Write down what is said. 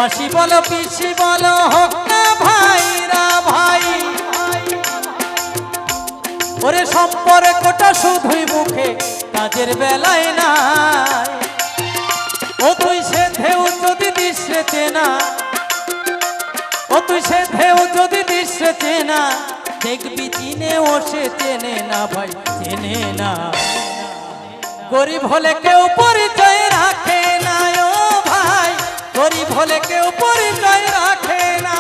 মাসি বলো পিসি বলো হোক না ভাইরা ভাই, ওরে সম্পর্কটা শুধুই মুখে কাজের বেলায় নাই। ও তুই সে ঢেউ যদি দৃশ্যে চেনা, ও তুই সে ঢেউ যদি দৃশ্যে চেনা, দেখবি চিনে ও সে চেনে না ভাই, চেনে না। গরিব হলে কেউ পরিচয় রাখে না ও ভাই, গরিব হলে কেউ পরিচয় রাখে না।